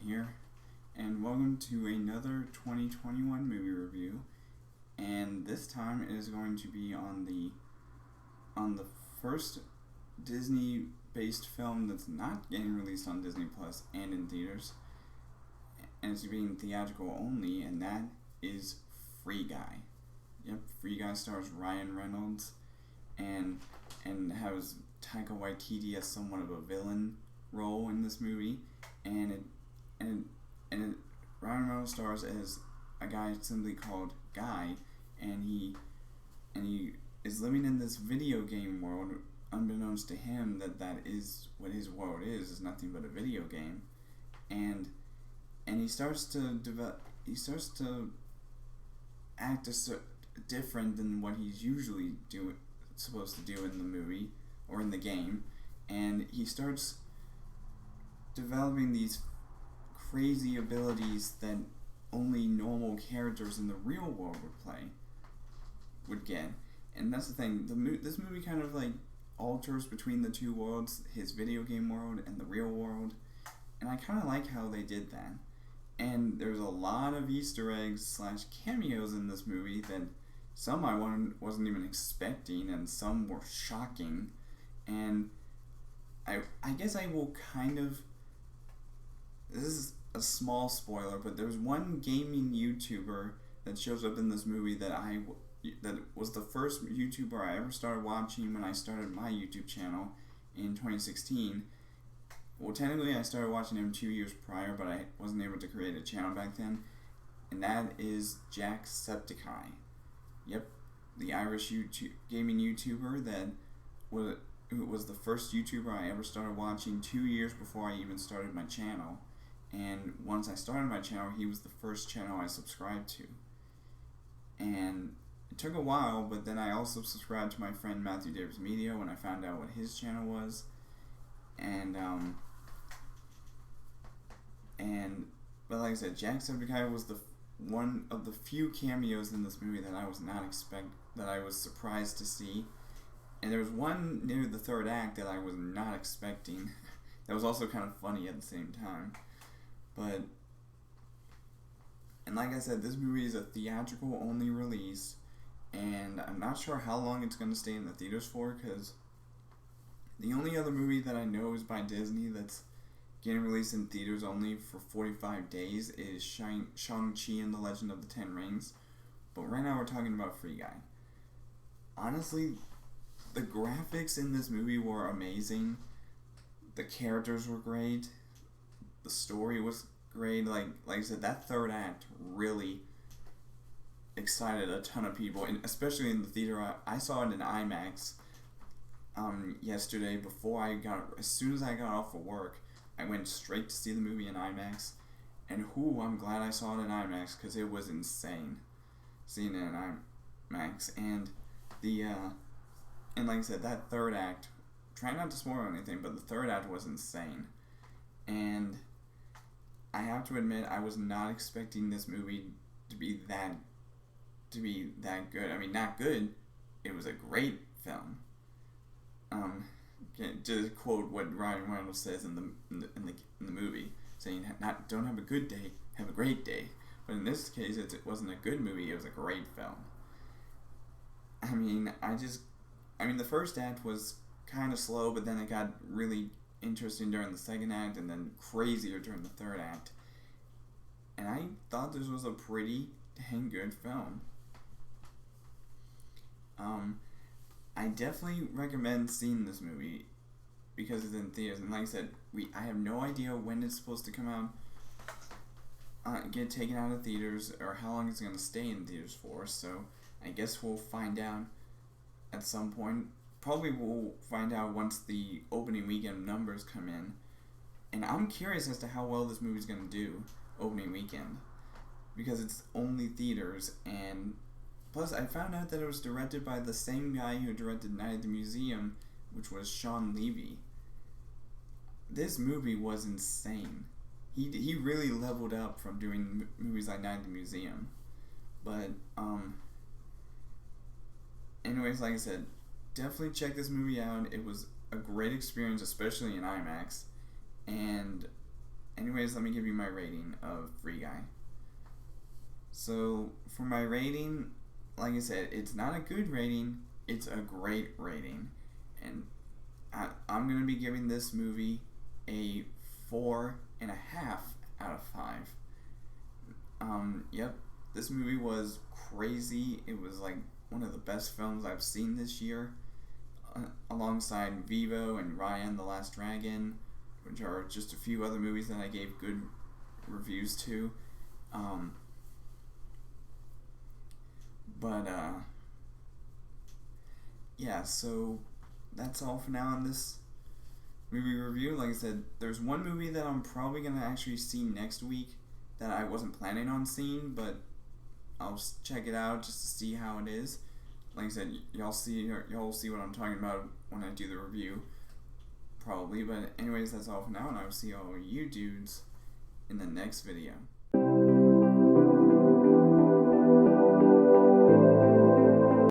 here, and welcome to another 2021 movie review. And this time it is going to be on the first Disney-based film that's not getting released on Disney Plus and in theaters, and it's being theatrical only, and that is Free Guy. Yep, Free Guy stars Ryan Reynolds, and has Taika Waititi as somewhat of a villain role in this movie, and Ryan Reynolds stars as a guy simply called Guy, and he is living in this video game world, unbeknownst to him that is what his world is nothing but a video game, and he starts to act different than what he's usually supposed to do in the movie or in the game, and he starts developing these crazy abilities that only normal characters in the real world would get. And that's the thing, this movie kind of like alters between the two worlds, his video game world and the real world, and I kind of like how they did that. And there's a lot of Easter eggs / cameos in this movie that some I wasn't even expecting, and some were shocking. And I guess I will kind of, this is a small spoiler, but there's one gaming YouTuber that shows up in this movie that was the first YouTuber I ever started watching when I started my YouTube channel in 2016. Well, technically I started watching him 2 years prior, but I wasn't able to create a channel back then, and that is Jacksepticeye. Yep, the Irish gaming YouTuber that was the first YouTuber I ever started watching 2 years before I even started my channel. And once I started my channel, he was the first channel I subscribed to. And it took a while, but then I also subscribed to my friend Matthew Davis Media when I found out what his channel was. But like I said, Jacksepticeye was one of the few cameos in this movie that I was surprised to see. And there was one near the third act that I was not expecting. That was also kind of funny at the same time. And like I said, this movie is a theatrical only release, and I'm not sure how long it's going to stay in the theaters for, because the only other movie that I know is by Disney that's getting released in theaters only for 45 days is Shang-Chi and the Legend of the Ten Rings. But right now we're talking about Free Guy. Honestly, the graphics in this movie were amazing. The characters were great. The story was great. Like I said, that third act really excited a ton of people, and especially in the theater. I saw it in IMAX yesterday as soon as I got off of work. I went straight to see the movie in IMAX, and I'm glad I saw it in IMAX, because it was insane seeing it in IMAX. And and like I said, that third act, try not to spoil anything, but the third act was insane. And I have to admit, I was not expecting this movie to be that good. I mean, not good. It was a great film. To quote what Ryan Reynolds says in the movie, saying, "Don't have a good day, have a great day." But in this case, it wasn't a good movie. It was a great film. I mean, the first act was kind of slow, but then it got really interesting during the second act, and then crazier during the third act. And I thought this was a pretty dang good film. I definitely recommend seeing this movie because it's in theaters. And like I said, I have no idea when it's supposed to come out, get taken out of theaters, or how long it's going to stay in theaters for. So I guess we'll find out at some point. Probably we'll find out once the opening weekend numbers come in. And I'm curious as to how well this movie's going to do opening weekend, because it's only theaters. And plus, I found out that it was directed by the same guy who directed Night at the Museum, which was Shawn Levy. This movie was insane. He really leveled up from doing movies like Night at the Museum. But anyways, like I said, definitely check this movie out. It was a great experience, especially in IMAX. And anyways, let me give you my rating of Free Guy. So, for my rating, like I said, it's not a good rating, it's a great rating. And I'm going to be giving this movie a 4.5 out of 5. Yep, this movie was crazy. It was like one of the best films I've seen this year, alongside Vivo and Raya the Last Dragon, which are just a few other movies that I gave good reviews to. Yeah, so that's all for now on this movie review. Like I said, there's one movie that I'm probably going to actually see next week that I wasn't planning on seeing, but I'll check it out just to see how it is. Like I said, y'all see what I'm talking about when I do the review, probably. But anyways, that's all for now, and I will see all you dudes in the next video.